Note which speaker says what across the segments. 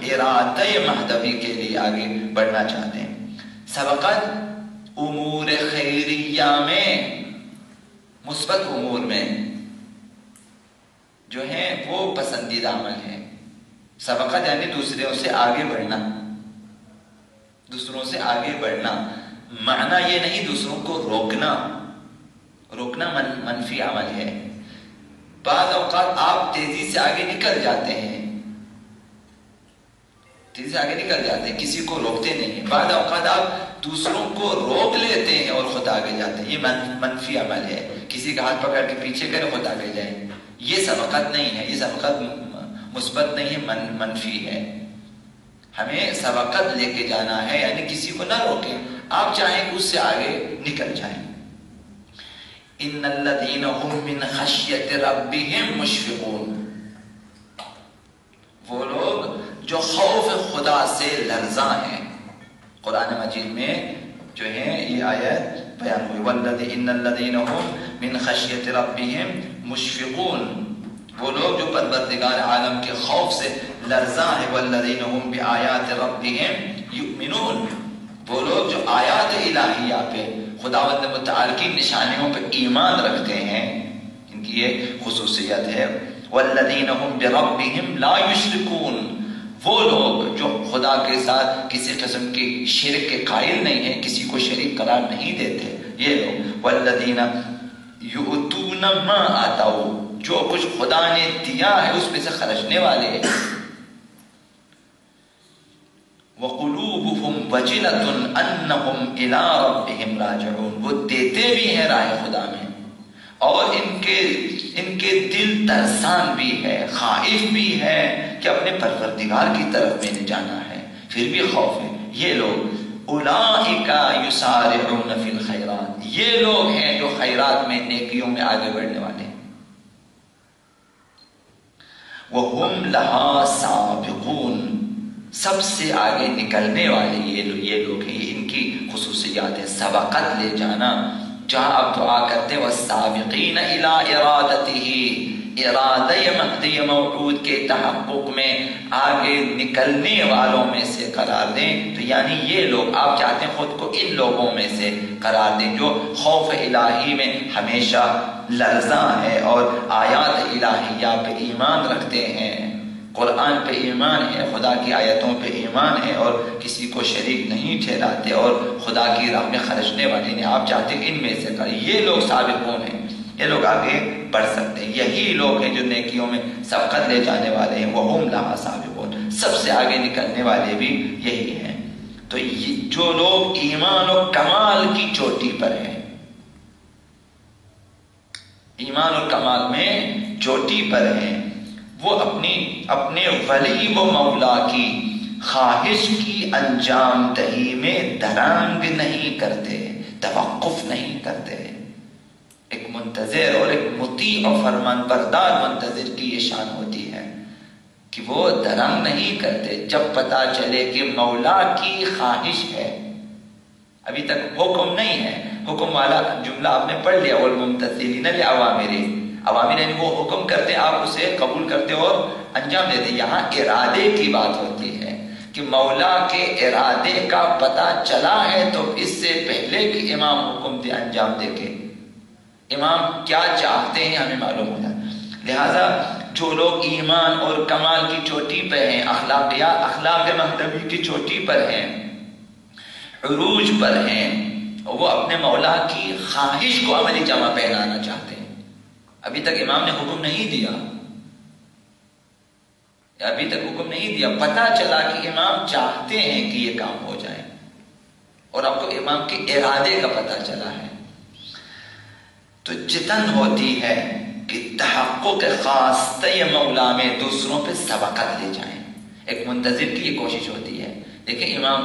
Speaker 1: ارادہ مہدوی کے لیے آگے بڑھنا چاہتے ہیں. سبقت امور خیریہ میں، مثبت امور میں جو ہے وہ پسندیدہ عمل ہے. سبقت یعنی دوسروں سے آگے بڑھنا، دوسروں سے آگے بڑھنا. معنی یہ نہیں دوسروں کو روکنا، روکنا منفی عمل ہے. بعض اوقات آپ تیزی سے آگے نکل جاتے ہیں، تیزی سے آگے نکل جاتے ہیں، کسی کو روکتے نہیں ہیں. بعض اوقات آپ دوسروں کو روک لیتے ہیں اور خود آگے جاتے ہیں. یہ منفی عمل ہے. کسی کا ہاتھ پکڑ کے پیچھے کرے خود آگے جائے، یہ سبقت نہیں ہے. یہ سبقت مثبت نہیں ہے، منفی ہے. ہمیں سبقت لے کے جانا ہے، یعنی کسی کو نہ روکیں، آپ چاہیں اس سے آگے نکل جائیں. ان الذین هم من خشیۃ ربهم مشفقون، وہ لوگ جو خوف خدا سے لرزاں ہیں. قرآن مجید میں جو ہے یہ آیت بیان ہوئی، ان الذین هم من خشیۃ ربهم مشفقون، وہ لوگ جو پروردگار عالم کے خوف سے لرزاں ہیں. والذین هم بآیات ربهم یؤمنون، وہ لوگ جو آیات الہیہ پہ، خداوند متعال کی نشانیوں پہ ایمان رکھتے ہیں، ان کی یہ خصوصیت ہے. والذین هم بربهم لا یشرکون، وہ لوگ جو خدا کے ساتھ کسی قسم کی شرک کے قائل نہیں ہیں، کسی کو شریک قرار نہیں دیتے یہ لوگ. والذین یؤتون ما آتوا، جو کچھ خدا نے دیا ہے اس میں سے خرچنے والے ہیں. وَقُلُوبُهُمْ وَجِلَةٌ أَنَّهُمْ إِلَىٰ رَبِّهِمْ رَاجِعُونَ، وہ دیتے بھی ہیں راہ خدا میں، اور ان کے دل ترسان بھی ہے، خائف بھی ہے کہ اپنے پروردگار کی طرف میں نے جانا ہے، پھر بھی خوف ہے. یہ لوگ اولئک یسارعون فی الخیرات، یہ لوگ ہیں جو خیرات میں، نیکیوں میں آگے بڑھنے والے ہیں. وَهُمْ لَهَا سَابِقُونَ، سب سے آگے نکلنے والے یہ لوگ ہیں. یہ ان کی خصوصیات ہیں. سبقت لے جانا، جہاں آپ دعا کرتے ہیں والسابقین الی ارادتہ، ارادہ مہدی موعود کے تحقق میں آگے نکلنے والوں میں سے قرار دیں. تو یعنی یہ لوگ، آپ چاہتے ہیں خود کو ان لوگوں میں سے قرار دیں جو خوف الہی میں ہمیشہ لرزاں ہے اور آیات الہیہ پہ ایمان رکھتے ہیں، قرآن پہ ایمان ہے، خدا کی آیتوں پہ ایمان ہے، اور کسی کو شریک نہیں ٹھہراتے اور خدا کی راہ میں خرچنے والے ہیں. آپ چاہتے ہیں ان میں سے کریں. یہ لوگ سابقون ہیں، یہ لوگ آگے بڑھ سکتے ہیں. یہی لوگ ہیں جو نیکیوں میں سبقت لے جانے والے ہیں. وَهُمْ لَهَا سَابِقُونَ، سب سے آگے نکلنے والے بھی یہی ہیں. تو جو لوگ ایمان و کمال کی چوٹی پر ہیں، ایمان اور کمال میں چوٹی پر ہیں، وہ اپنے ولی و مولا کی خواہش کی انجام دہی میں درنگ نہیں کرتے، توقف نہیں کرتے. ایک منتظر اور ایک مطیع و فرمان بردار منتظر کی یہ شان ہوتی ہے کہ وہ درنگ نہیں کرتے. جب پتا چلے کہ مولا کی خواہش ہے، ابھی تک حکم نہیں ہے، حکم والا جملہ آپ نے پڑھ لیا، والممتثلین لأوامرہ، عوامر یعنی وہ حکم کرتے آپ اسے قبول کرتے اور انجام دیتے. یہاں ارادے کی بات ہوتی ہے کہ مولا کے ارادے کا پتہ چلا ہے تو اس سے پہلے کہ امام حکم دے انجام دے کے امام کیا چاہتے ہیں ہمیں معلوم ہو جاتا. لہذا جو لوگ ایمان اور کمال کی چوٹی پہ ہیں، اخلاق مہدوی کی چوٹی پر ہیں، عروج پر ہیں، وہ اپنے مولا کی خواہش کو عملی جامہ پہنانا چاہتے ہیں. ابھی تک امام نے حکم نہیں دیا، پتہ چلا کہ امام چاہتے ہیں کہ یہ کام ہو جائے اور آپ کو امام کے ارادے کا پتہ چلا ہے، تو جتن ہوتی ہے کہ تحقق خواستہ مولا میں دوسروں پہ سبقت لے جائیں. ایک منتظر کی یہ کوشش ہوتی ہے. دیکھیں امام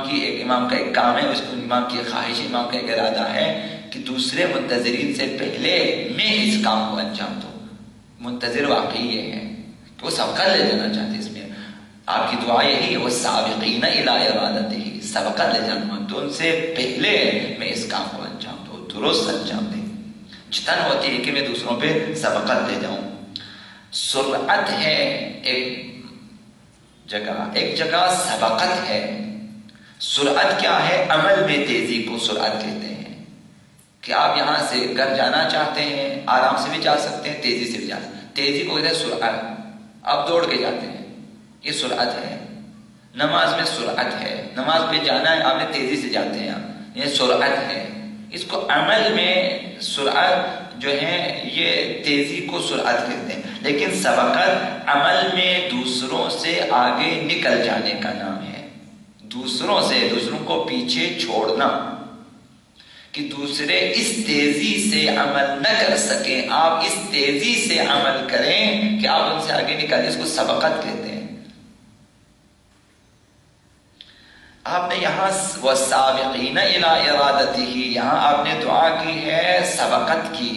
Speaker 1: کا ایک کام ہے، اس کو امام کی خواہش، امام کا ایک ارادہ ہے کہ دوسرے منتظرین سے پہلے میں اس کام کو انجام دوں. منتظر واقعی یہ ہے کہ وہ سبقت لے جانا چاہتے. اس میں آپ کی دعا یہی ہے، والسابقین الی ارادتہ، سبقت لے جانا تو ان سے پہلے میں اس کام کو انجام دوں، درست انجام دیں. جتن ہوتی ہے کہ میں دوسروں پہ سبقت لے جاؤں. سرعت ہے ایک جگہ. ایک جگہ سبقت ہے. سرعت کیا ہے؟ عمل میں تیزی کو سرعت کہتے ہیں. کہ آپ یہاں سے گھر جانا چاہتے ہیں، آرام سے بھی جا سکتے ہیں، تیزی سے بھی جا سکتے ہیں. تیزی کو کہتے ہیں سرعت. آپ دوڑ کے جاتے ہیں، یہ سرعت ہے. نماز میں سرعت ہے. نماز پہ جانا ہے، آپ نے تیزی سے جاتے ہیں، یہ سرعت ہے. اس کو عمل میں سرعت جو ہے یہ تیزی کو سرعت کہتے ہیں. لیکن سبقت عمل میں دوسروں سے آگے نکل جانے کا نام ہے. دوسروں کو پیچھے چھوڑنا، کہ دوسرے اس تیزی سے عمل نہ کر سکیں، آپ اس تیزی سے عمل کریں کہ آپ ان سے آگے نکلیں. اس کو سبقت کہتے ہیں. آپ نے یہاں والسابقین الی ارادتہ، یہاں آپ نے دعا کی ہے سبقت کی،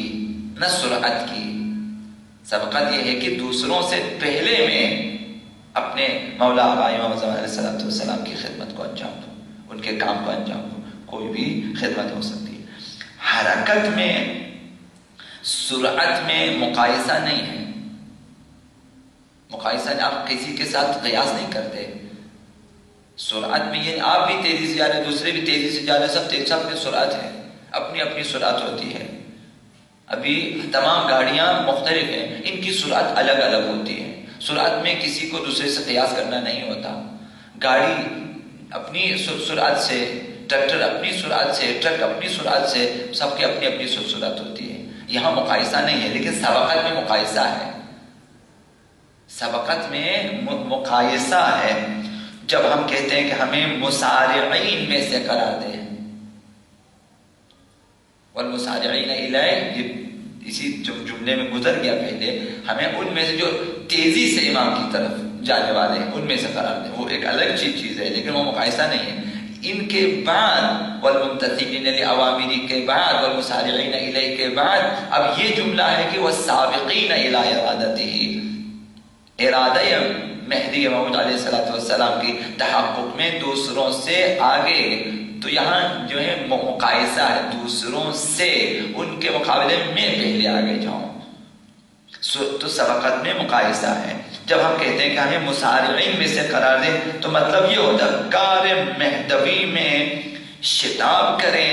Speaker 1: نہ سرعت کی. سبقت یہ ہے کہ دوسروں سے پہلے میں اپنے مولا امام زمان علیہ السلام کی خدمت کو انجام دوں، ان کے کام کو انجام دوں. کوئی بھی خدمت ہو سکتی ہے. حرکت میں سرعت میں مقایسہ نہیں ہے. مقایسہ آپ کسی کے ساتھ قیاس نہیں کرتے. سرعت میں یہ آپ بھی تیزی سے جا رہے، دوسرے بھی تیزی سے جا رہے، سب کی سرعت ہے، اپنی اپنی سرعت ہوتی ہے. ابھی تمام گاڑیاں مختلف ہیں، ان کی سرعت الگ الگ ہوتی ہے. سرعت میں کسی کو دوسرے سے قیاس کرنا نہیں ہوتا. گاڑی اپنی سرعت سے، ٹریکٹر اپنی سرعت سے، ٹرک اپنی سرعت سے، سب کی اپنی اپنی سرعت ہوتی ہے. یہاں مقایسہ نہیں ہے. لیکن سبقت میں مقایسہ ہے. سبقت میں مقایسہ ہے. جب ہم کہتے ہیں کہ ہمیں مسارعین میں سے قرار دیں، والمسارعین الیہ، اسی جملے میں گزر گیا پہلے، ہمیں ان میں سے جو تیزی سے امام کی طرف جانے والے ہیں ان میں سے قرار دیں. وہ ایک الگ چیز ہے، لیکن وہ مقایسہ نہیں ہے. ان کے بعد والممتثلین لأوامرہ کے بعد والمسارعین الیہ کے بعد اب یہ جملہ ہے کہ والسابقین الی ارادتہ، ارادہ مہدی موعود علیہ السلام کی تحقق میں دوسروں سے آگے. تو یہاں جو ہے مقایسہ ہے، دوسروں سے، ان کے مقابلے میں پہلے آگے جاؤں. تو سبقت میں مقایسہ ہے. جب ہم کہتے ہیں کہ ہمیں مسارعین میں سے قرار دیں تو مطلب یہ ہوتا ہے کار مہدوی میں شتاب کریں.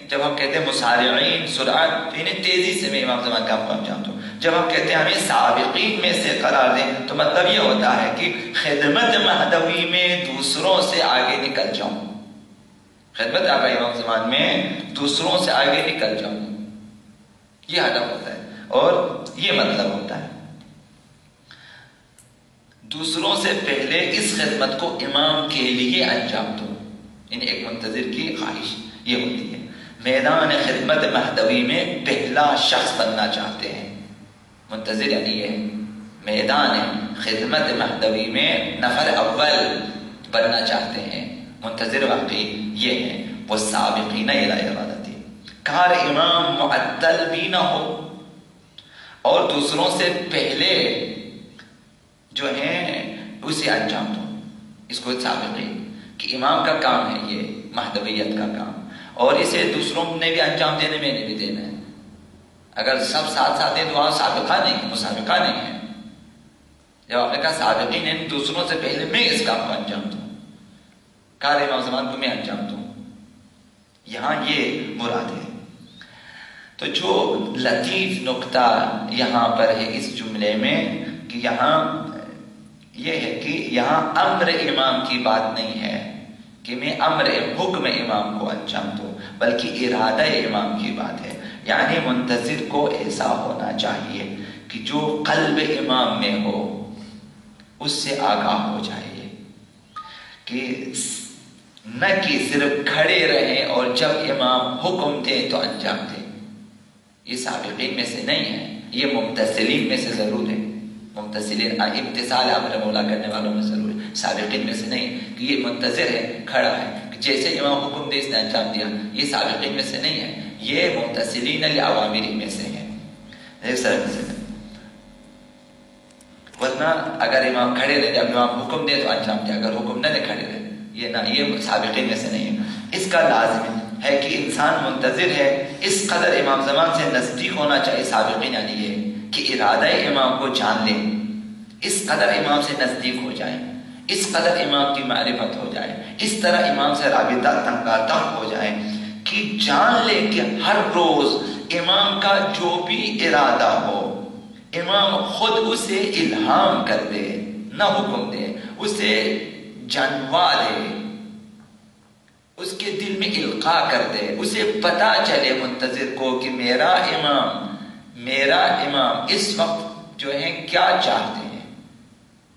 Speaker 1: جب ہم کہتے ہیں مسارعین سرعت، انہیں تیزی سے میں امام زمان کام کو انجام دوں. جب ہم کہتے ہیں ہمیں سابقین میں سے قرار دیں تو مطلب یہ ہوتا ہے کہ خدمت مہدوی میں دوسروں سے آگے نکل جاؤں. خدمت آقا امام زمان میں دوسروں سے آگے نکل جاؤں، یہ ہدف ہوتا ہے اور یہ مطلب ہوتا ہے. دوسروں سے پہلے اس خدمت کو امام کے لیے انجام دو. یعنی ایک منتظر کی خواہش یہ ہوتی ہے، میدان خدمت مہدوی میں پہلا شخص بننا چاہتے ہیں. منتظر یعنی یہ میدان خدمت مہدوی میں نفر اول بننا چاہتے ہیں. منتظر واقعی یہ ہے. وہ سابقین الی ارادتہ، کار امام معطل بھی نہ ہو اور دوسروں سے پہلے جو ہے اسے انجام دو. اس کو سابقین کہ امام کا کام ہے یہ مہدویت کا کام، اور اسے دوسروں نے بھی انجام دینے میں نہیں بھی دینا ہے. اگر سب ساتھ ساتھ ہیں تو وہاں سابقہ نہیں ہے، مسابقہ نہیں ہے. جب آپ نے کہا سابقین ہیں، دوسروں سے پہلے میں اس کام کو انجام دوں، کار امام زمان کو میں انجام دوں، یہاں یہ مراد ہے. تو جو لطیف نقطہ یہاں پر ہے اس جملے میں کہ یہاں یہ ہے کہ یہاں امر امام کی بات نہیں ہے کہ میں حکم امام کو انجام دوں، بلکہ ارادہ امام کی بات ہے. یعنی منتظر کو ایسا ہونا چاہیے کہ جو قلب امام میں ہو اس سے آگاہ ہو جائے، کہ نہ کہ صرف کھڑے رہیں اور جب امام حکم دے تو انجام دے. یہ سابقین میں سے نہیں ہے، یہ ممتثلین میں سے ضرور ہے. ممتثلین امتثال امر مولا کرنے والوں میں ضرور ہے، سابقین میں سے نہیں کہ یہ منتظر ہے، کھڑا ہے، جیسے امام حکم دے اس نے انجام دیا. یہ سابقین میں سے نہیں ہے، یہ ممتثلین لأوامرہ میں سے ہے. ورنہ اگر امام کھڑے رہے، جب امام حکم دے تو انجام دے، اگر حکم نہ دے کھڑے رہے، یہ نہ، یہ سابقین میں سے نہیں ہے. اس کا لازم ہے کہ انسان منتظر ہے، اس قدر امام زمان سے نزدیک ہونا چاہیے. سابقین یعنی یہ کہ ارادہ امام کو جان لیں، اس قدر امام سے نزدیک ہو جائیں، اس قدر امام کی معرفت ہو جائے، اس طرح امام سے رابطہ تنگاتنگ ہو جائے کہ جان لے کہ ہر روز امام کا جو بھی ارادہ ہو امام خود اسے الہام کر دے، نہ حکم دے، اسے جنوا دے، اس کے دل میں القاء کر دے، اسے پتا چلے منتظر کو کہ میرا امام اس وقت جو ہے کیا چاہتے ہیں،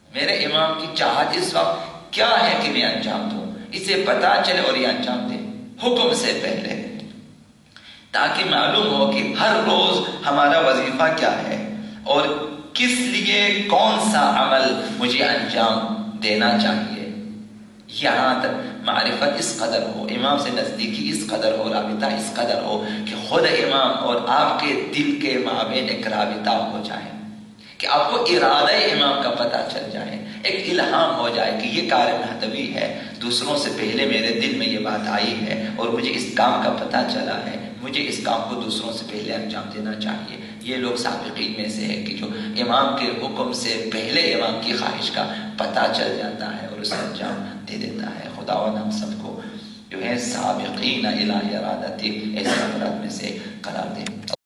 Speaker 1: میرے امام کی چاہت اس وقت کیا ہے کہ میں انجام دوں، اسے پتا چلے اور یہ انجام دے حکم سے پہلے، تاکہ معلوم ہو کہ ہر روز ہمارا وظیفہ کیا ہے اور کس لیے کون سا عمل مجھے انجام دینا چاہیے۔ یہاں تک معرفت اس قدر ہو، امام سے نزدیکی اس قدر ہو، رابطہ اس قدر ہو کہ خود امام اور آپ کے دل کے مابین ایک رابطہ ہو جائے، کہ آپ کو ارادہ امام کا پتہ چل جائے، ایک الہام ہو جائے کہ یہ کار مہدوی ہے، دوسروں سے پہلے میرے دل میں یہ بات آئی ہے اور مجھے اس کام کا پتہ چلا ہے، مجھے اس کام کو دوسروں سے پہلے انجام دینا چاہیے۔ یہ لوگ سابقین میں سے ہے کہ جو امام کے حکم سے پہلے امام کی خواہش کا پتہ چل جاتا ہے اور اسے انجام دے دیتا ہے۔ خداوند ہم سب کو جو ہے سابقین الی ارادتی ایسے افراد میں سے قرار دے۔